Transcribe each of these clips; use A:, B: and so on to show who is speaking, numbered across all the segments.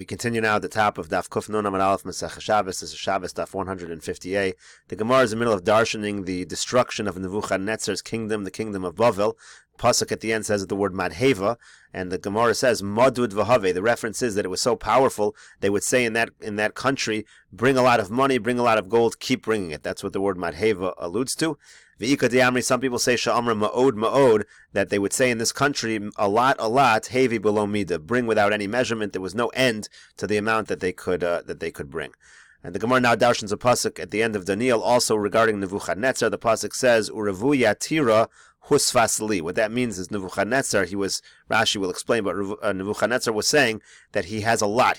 A: We continue now at the top of Daf Kuf Nun Amud Aleph Meseches Shabbos. This is Shabbos Daf 150a. The Gemara is in the middle of darshaning the destruction of Nebuchadnezzar's kingdom, the kingdom of Bavel. Pasuk at the end says the word Madheva, and the Gemara says Madud Vahave. The reference is that it was so powerful, they would say in that country, bring a lot of money, bring a lot of gold, keep bringing it. That's what the word Madheva alludes to. V'ika diamri, some people say Sha'amra Ma'od Ma'od, that they would say in this country a lot, hevi below mida, bring without any measurement. There was no end to the amount that they could bring. And the Gemara now darshans a pasuk at the end of Daniel, also regarding Nebuchadnezzar. The pasuk says Uravu Yatira Husfasli. What that means is Nebuchadnezzar, Rashi will explain, but Nebuchadnezzar was saying that he has a lot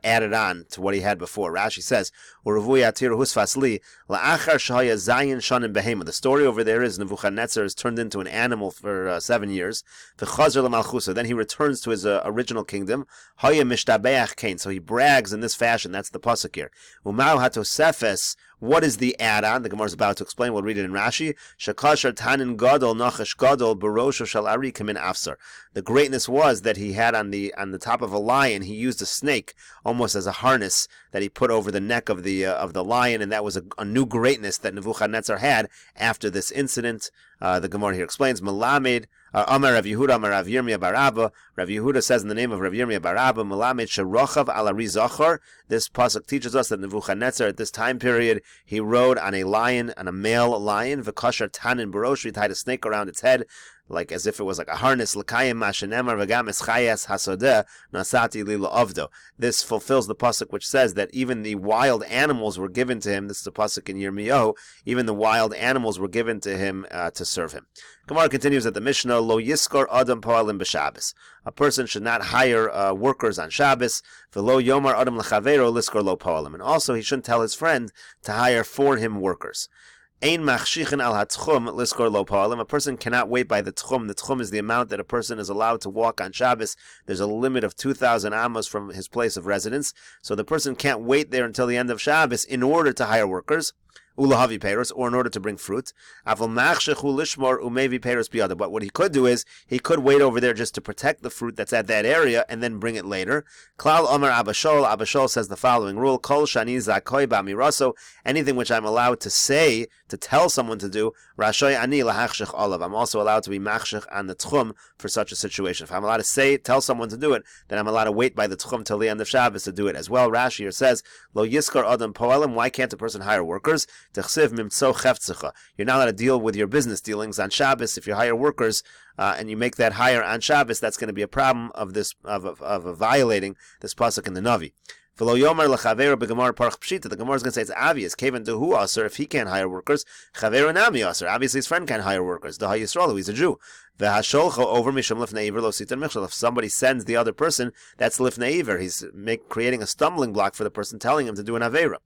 A: added on to what he had before. Rashi says, Uravu Yatira Husfasli, La'achar Shahaya Zayin Shanim Behema. The story over there is Nebuchadnezzar is turned into an animal for 7 years. V'chazar l'malchusa. Then he returns to his original kingdom. Haya Mishtabeach Kain. So he brags in this fashion. That's the pasuk here. Umau Hatosefes. What is the add-on? The Gemara is about to explain. We'll read it in Rashi. Shakashar Tanin Gadol Nachash Gadol Barosho Shalari Kamin Afsar. The greatness was that he had on the top of a lion, he used a snake almost as a harness that he put over the neck of the lion, and that was a new greatness that Nebuchadnezzar had after this incident. The Gemara here explains Melamed. Amar Rav Yehuda, Amar Rav Yirmiyah bar Abba. Rav Yehuda says in the name of Rav Yirmiyah bar Abba, Melamed Sherochav ala Rizachar. This pasuk teaches us that Nebuchadnezzar at this time period he rode on a lion, on a male lion. V'kashar tanin barosh. He tied a snake around its head, like as if it was like a harness. L'kayim mashenemar v'gam eschayas hasodeh nasati li la'avdo. This fulfills the pasuk which says that even the wild animals were given to him. This is the pasuk in Yirmiyahu. Even the wild animals were given to him to serve him. Gemara continues at the Mishnah, Lo yiskor adam po'alim b'Shabbos. A person should not hire workers on Shabbos. V'lo yomar adam l'chavero liskor lo po'alim. And also he shouldn't tell his friend to hire for him workers. Ein machshichin al hatchum liskor lo po'alim. A person cannot wait by the tchum. The tchum is the amount that a person is allowed to walk on Shabbos. There's a limit of 2,000 amos from his place of residence. So the person can't wait there until the end of Shabbos in order to hire workers. Ulahavi peros, or in order to bring fruit. But what he could do is he could wait over there just to protect the fruit that's at that area and then bring it later. Klal Omer Abashol. Abashol says the following rule: Kol shani zakoi b'miraso. Anything which I'm allowed to say, to tell someone to do, Rashoy ani lahachshich olav. I'm also allowed to be machshich on the tchum for such a situation. If I'm allowed to say, tell someone to do it, then I'm allowed to wait by the tchum till the end of Shabbos to do it as well. Rashi here says, Lo yiskar adam po'alim. Why can't a person hire workers? You're not allowed to deal with your business dealings on Shabbos. If you hire workers and you make that hire on Shabbos, that's going to be a problem of violating this pasuk in the Navi. The Gemara is going to say it's obvious. If he can't hire workers, obviously his friend can't hire workers. He's a Jew. If somebody sends the other person, that's lifnei iver. He's creating a stumbling block for the person telling him to do an avera.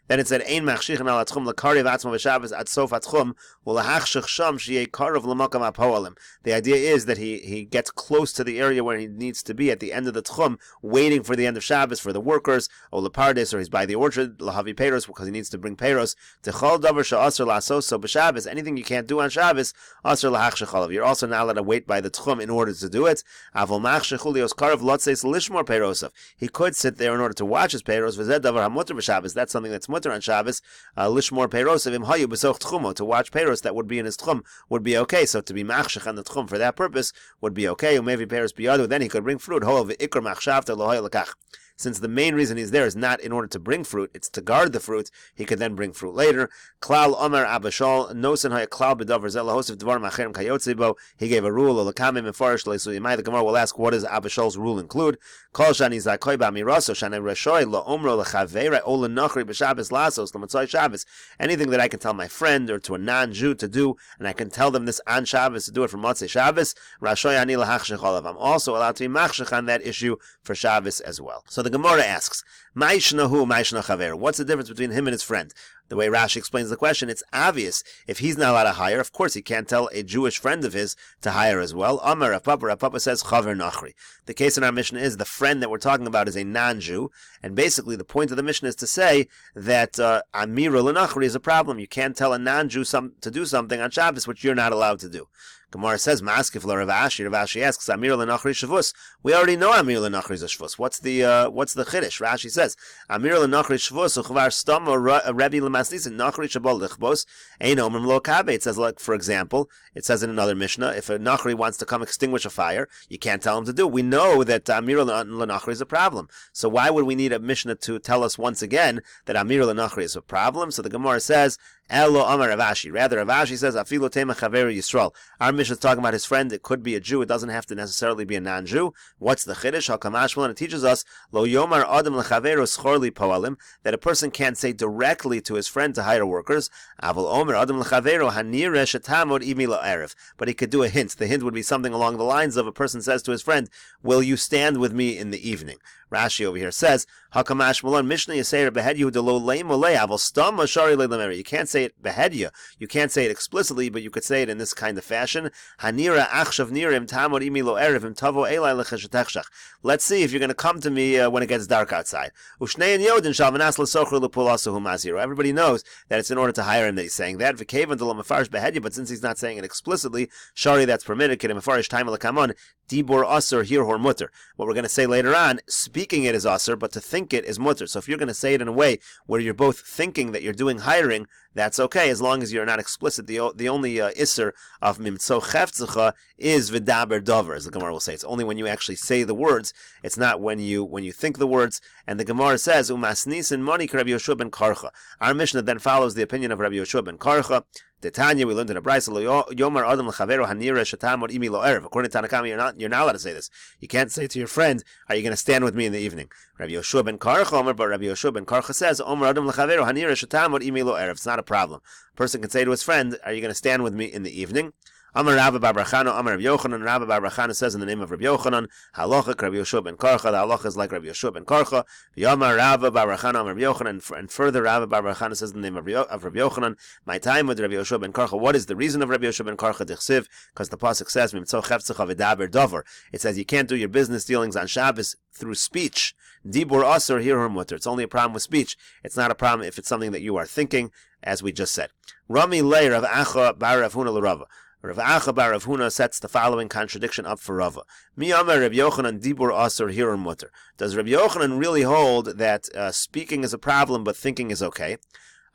A: Then it said, Ein machshichin al atchum l'kariv atzmo v'Shabbos ad sof atchum u'lahachshich sham sheyei karav l'makam ha'po'alim. The idea is that he gets close to the area where he needs to be at the end of the tchum, waiting for the end of Shabbos for the workers, or lepardes, or he's by the orchard, lahavi peiros, because he needs to bring peiros. Techol davar sha'asr la'asoso b'Shabbos. Anything you can't do on Shabbos, asr lahachshich olav. You're also not allowed to wait by the tchum in order to do it. Avol machshich ulios karav lotzeis lishmor peirosav. He could sit there in order to watch his peiros. V'zed davar hamuter b'Shabbos. That's something that's mutter on Shabbos. Lishmor peiros im hayu b'soch tchumo, to watch peiros that would be in his tchum would be okay. So to be machshich on the tchum for that purpose would be okay. Umevi peiros biyadu. Then he could bring fruit. Ho v'ikar machshavta lohay lekach. Since the main reason he's there is not in order to bring fruit, it's to guard the fruit, he could then bring fruit later. Klal Omer Abashol, Nosen Haya Klal B'Davar Zel Lahosif Dvar Macherim Kayotzibo. He gave a rule, Olakamim Mefarish Leisuyimai. The Gemara will ask, what does Abashol's rule include? Kol Shani Zakoi B'Amiraso, Shani Reshoy, Lo Omro Lechavera, Ola Nachri B'Shabbos Lasos, Lamatzoi Shabbos. Anything that I can tell my friend or to a non-Jew to do, and I can tell them this on Shabbos to do it for Motzei Shabbos, Rashoy Ani Lahachshech Olav. I'm also allowed to be machshech on that issue for Shabbos as well. So the Gemara asks, what's the difference between him and his friend? The way Rashi explains the question, it's obvious. If he's not allowed to hire, of course he can't tell a Jewish friend of his to hire as well. Amar Rav Papa says, Chaver Nachri. The case in our Mishnah is the friend that we're talking about is a non-Jew, and basically the point of the Mishnah is to say that Amira L'Nachri is a problem. You can't tell a non-Jew to do something on Shabbos which you're not allowed to do. Gemara says, Maskif la Rav Ashi. Rav Ashi asks, Amir l'nachri shavus. We already know Amir l'nachri is a shvus. What's the chiddush? Rashi says, Amir l'nachri shavus uchvar stama Rebbe l'masnis nachri shabol lichbos ein omrim lo kabe. It says, like, for example, it says in another Mishnah, if a nachri wants to come extinguish a fire, you can't tell him to do. We know that Amir l'nachri is a problem. So why would we need a Mishnah to tell us once again that Amir l'nachri is a problem? So the Gemara says, Elo Amar Rav Ashi. Rather, Rav Ashi says, Afilu tema chaveru Yisrael. Our Mishnah is talking about his friend. It could be a Jew. It doesn't have to necessarily be a non-Jew. What's the chiddush? Hakamashmal, and it teaches us, Lo Yomar Adam lechaveru schorli poalim, that a person can't say directly to his friend to hire workers. Aval Omer Adam lechaveru hanire shetamod imi lo erev. But he could do a hint. The hint would be something along the lines of a person says to his friend, will you stand with me in the evening? Rashi over here says, Hakamash Malon Mishnah Yaseir Behedyu de lo leim ole aval stam mashari le'lemeri. You can't say it behedya. You can't say it explicitly, but you could say it in this kind of fashion. Hanira achshav nirim tamod imi lo erevim tavo elai lecheshetechshach. Let's see if you're going to come to me when it gets dark outside. Ushnein yodin shalvanas l'socher l'pulasahu maziro. Everybody knows that it's in order to hire him that he's saying that. V'kevan de lo mefarish behedya, but since he's not saying it explicitly, shari that's permitted. Kedem mefarish time l'kamon dibor asur hir hor mutter. What we're going to say later on, speaking it is asur, but to think it is mutter. So if you're going to say it in a way where you're both thinking that you're doing hiring, that's okay, as long as you're not explicit. The only isser of mimtso chefzecha is v'daber dover, as the Gemara will say. It's only when you actually say the words. It's not when you think the words. And the Gemara says, umasnis and money Rabbi Yoshua ben Karcha. Our Mishnah then follows the opinion of Rabbi Yoshua ben Karcha. The Tanya, we learned in a brayso, Yomar Adam l'chaveru hanira shetamod imi lo erev. According to Tanakama, you're not allowed to say this. You can't say to your friend, are you going to stand with me in the evening? Rabbi Yoshua ben Karcha, Omer, but Rabbi Yoshua ben Karcha says, Omer Adam l'chaveru hanira shetamod imi lo erev. It's not a problem. A person can say to his friend, are you going to stand with me in the evening? Amar Rabba bar Brachano, Amar Rabbi Yochanan. Rabba bar Brachano says in the name of Rabbi Yochanan, Halacha Rabbi Yoshua ben Karcha. The halacha is like Rabbi Yoshua ben Karcha. V'yamar Rabba bar Brachano, Amar Rabbi Yochanan. And further, Rabba bar Brachano says in the name of Rabbi Yochanan, my time with Rabbi Yoshua ben Karcha. What is the reason of Rabbi Yoshua ben Karcha? Dichsiv, because the pasuk says, Mimtzo chefzecha v'daber dover. It says you can't do your business dealings on Shabbos through speech. Dibur asur hir mutter. It's only a problem with speech. It's not a problem if it's something that you are thinking, as we just said. Rami lei Rav Acha bar Rav Huna l'Rava. Rav Acha bar Rav Huna sets the following contradiction up for Rava. Mi Amar Rav Yochanan dibur asur hir mutter. Does Rav Yochanan really hold that speaking is a problem but thinking is okay?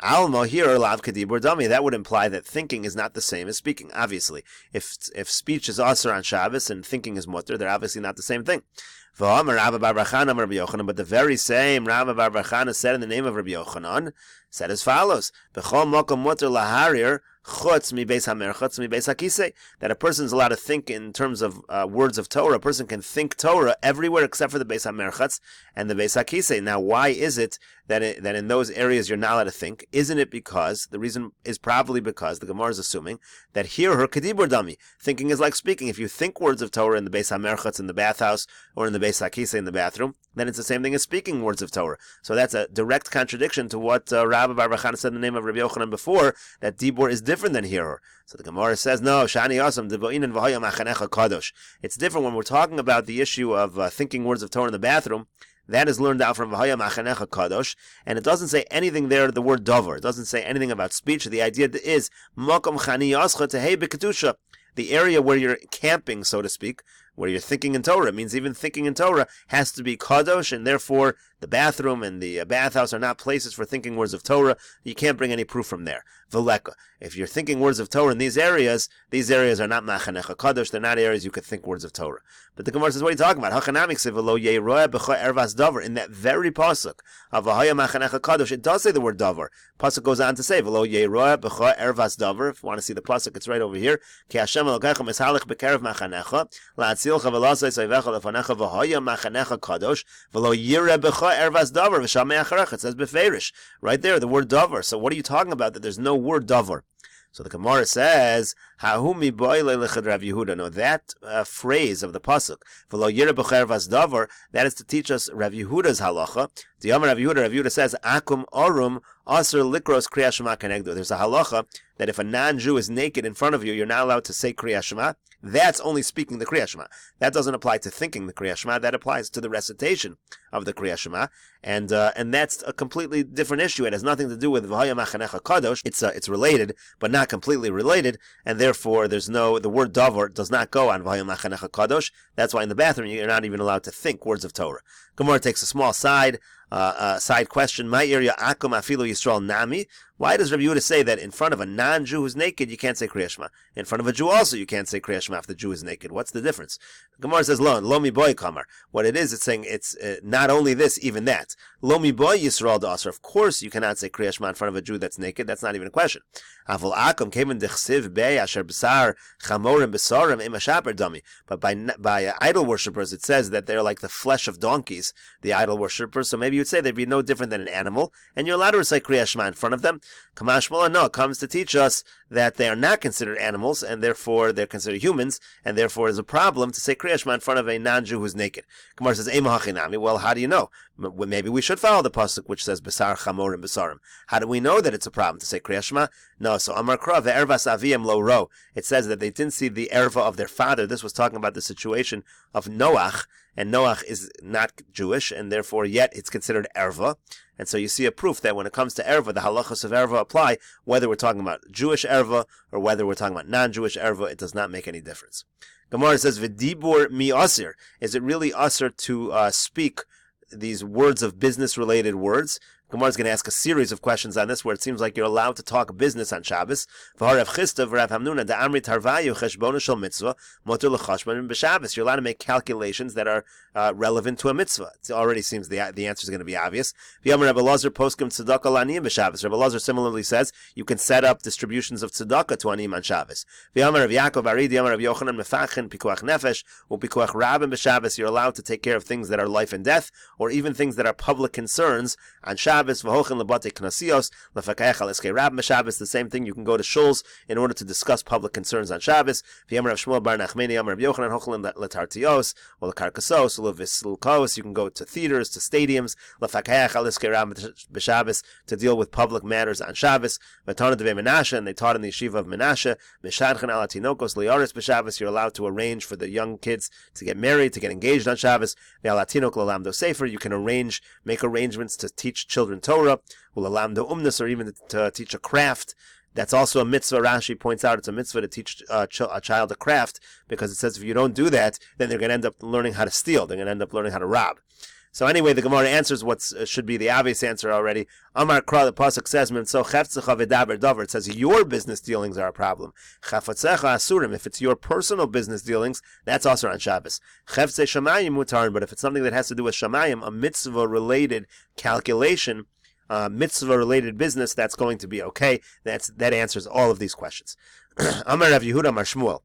A: Alma here lav kadibur dami. That would imply that thinking is not the same as speaking. Obviously, if speech is asur on Shabbos and thinking is mutter, they're obviously not the same thing. But the very same Rabba bar Brachana said in the name of Rabbi Yochanan, said as follows: B'chol mokom mutter laharir chutz mi beis hamer chutz mi beis hakisei. That a person is allowed to think in terms of words of Torah. A person can think Torah everywhere except for the beis hamer chutz and the beis hakisei. Now, why is it that in those areas you're not allowed to think? Isn't it because the reason is probably because the Gemara is assuming that here her kadibur dami, thinking is like speaking. If you think words of Torah in the beis hamer chutz in the bathhouse or in the beis hakisei in the bathroom, then it's the same thing as speaking words of Torah. So that's a direct contradiction to what Rabbi bar Brachana said in the name of Rabbi Yochanan before, that dibur is different than hearer. So the Gemara says, no, shani asam devoinen v'haya machanecha kadosh. It's different when we're talking about the issue of thinking words of Torah in the bathroom. That is learned out from v'haya machanecha kadosh, and it doesn't say anything there, the word dover. It doesn't say anything about speech. The idea is makom chani yascha tehei b'kedusha. The area where you're camping, so to speak, where you're thinking in Torah. It means even thinking in Torah has to be kadosh, and therefore the bathroom and the bathhouse are not places for thinking words of Torah. You can't bring any proof from there. Veleka. If you're thinking words of Torah in these areas are not machanecha kadosh. They're not areas you could think words of Torah. But the Gemara says, what are you talking about? In that very pasuk of v'haya machanecha kadosh, it does say the word davar. Pasuk goes on to say, v'lo yeroeh b'cha ervas davar. If you want to see the pasuk, it's right over here. Ki Hashem Elokecha mishalech b'kerev machanecha la'atzilcha v'lasei soivecha lefanecha v'haya machanecha kadosh v'lo yireh b'cha ervas davar v'shamei acharecha. It says beferish right there, the word davar. So what are you talking about that there's no word davar? So the Gemara says, "Hahumi boile lechad Rav Yehuda." No, that phrase of the pasuk, "V'lo yireh b'cha ervas davar," that is to teach us Rav Yehuda's halacha. The Amar Rav Yehuda says, Akum Orum Asr Likros Kriya Shema Kenegdo. There's a halacha that if a non-Jew is naked in front of you, you're not allowed to say Kriya Shema. That's only speaking the Kriya Shema. That doesn't apply to thinking the Kriya Shema. That applies to the recitation of the Kriya Shema. And that's a completely different issue. It has nothing to do with V'haya Machanecha Kadosh. It's related, but not completely related. And therefore, the word Davar does not go on V'haya Machanecha Kadosh. That's why in the bathroom, you're not even allowed to think words of Torah. Gemara takes a small side question. My area Akum Afilu Yisrael Nami. Why does Rabbi Yehuda say that in front of a non-Jew who's naked, you can't say Kriya Shema? In front of a Jew also, you can't say Kriya Shema if the Jew is naked. What's the difference? Gemara says, Lo mi boy kamar. What it is, it's saying it's not only this, even that. Lo mi boy Yisrael da'asr. Of course, you cannot say Kriya Shema in front of a Jew that's naked. That's not even a question. Avol Akum kemen dechsiv bei asher b'sar chamorim b'sarim im hashaper dami. But by idol worshippers, it says that they're like the flesh of donkeys, the idol worshippers. So maybe you'd say they'd be no different than an animal, and you're allowed to recite Kriya Shema in front of them. Kamash Mola, no, it comes to teach us that they are not considered animals, and therefore they're considered humans, and therefore there's a problem to say Kriya Shema in front of a non-Jew who's naked. Gemara says, Ema hachinami. Well, how do you know? Maybe we should follow the pasuk which says Besar Chamorim Besarim. How do we know that it's a problem to say Kriya Shema? No, so Amar Kra ve'ervas aviyam lo ro. It says that they didn't see the erva of their father. This was talking about the situation of Noach, and Noach is not Jewish, and therefore yet it's considered erva. And so you see a proof that when it comes to erva, the halachas of erva apply, whether we're talking about Jewish erva or whether we're talking about non-Jewish erva. It does not make any difference. Gemara says, "V'dibur mi asir." Is it really asir to speak these words of business-related words? Gemara is going to ask a series of questions on this, where it seems like you're allowed to talk business on Shabbos. You're allowed to make calculations that are relevant to a mitzvah. It already seems the answer is going to be obvious. Rebbe Lazar similarly says you can set up distributions of tzedakah to anim on Shabbos. You're allowed to take care of things that are life and death, or even things that are public concerns on Shabbos. The same thing, you can go to shuls in order to discuss public concerns on Shabbos. You can go to theaters, to stadiums, to deal with public matters on Shabbos. And they taught in the yeshiva of Menashe, you're allowed to arrange for the young kids to get married, to get engaged on Shabbos. You can make arrangements to teach children Torah, or even to teach a craft. That's also a mitzvah. Rashi points out it's a mitzvah to teach a child a craft, because it says if you don't do that, then they're going to end up learning how to steal. They're going to end up learning how to rob. So anyway, the Gemara answers what should be the obvious answer already. Amar Kra, the pasuk says, it says your business dealings are a problem. If it's your personal business dealings, that's also on Shabbos. But if it's something that has to do with shamayim, a mitzvah-related calculation, mitzvah-related business, that's going to be okay. That answers all of these questions. Amar Rav Yehuda Amar Shmuel.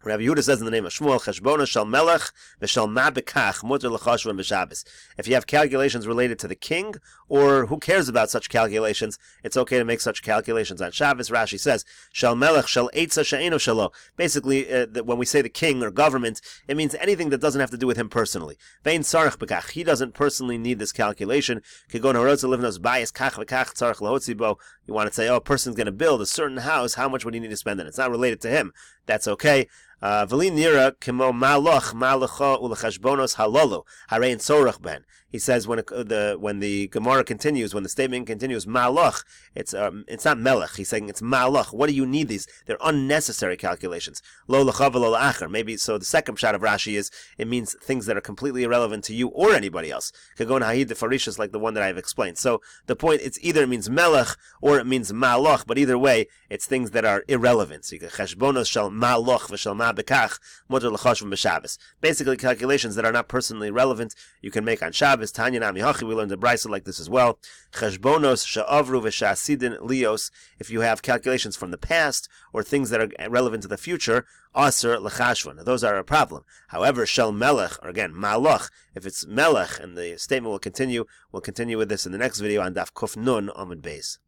A: Rabbi Yehuda says in the name of Shmuel, Cheshbona shel melech v'shel ma bekach muter l'chashvan b'Shabbos. If you have calculations related to the king, or who cares about such calculations, it's okay to make such calculations on Shabbos. Rashi says, shel melech shel eitza she'eno shelo. Basically, when we say the king or government, it means anything that doesn't have to do with him personally. Vein tzarech bekach. He doesn't personally need this calculation. Kegon harotza livnos bayis kach v'kach tzarech lahotzi bo. You want to say, a person's going to build a certain house, how much would he need to spend on it? It's not related to him. That's okay. V'li nira kemo maloch malacha ulechashbonos halolu harein tzorach ben. He says when the Gemara continues, when the statement continues, malach, it's not melech. He's saying it's malach. What do you need these? They're unnecessary calculations. Lo l'cha v'lo l'achar. Maybe so. The second shot of Rashi is it means things that are completely irrelevant to you or anybody else. Kagon ha'id the farishas, like the one that I've explained. So the point, it's either it means melech or it means malach, but either way, it's things that are irrelevant. So you can cheshbonos shel malach v'shel ma bekach muter l'chashvan b'Shabbos. Basically, calculations that are not personally relevant you can make on Shabbos. Tanya Nami Hachi, we learned the Brisa like this as well. Cheshbonos she'avru v'sha'asidin lios. If you have calculations from the past or things that are relevant to the future, aser l'chashvan. Those are a problem. However, shel melech, or again malach, if it's melech, and the statement will continue. We'll continue with this in the next video on Daf Kuf Nun Amud Beis.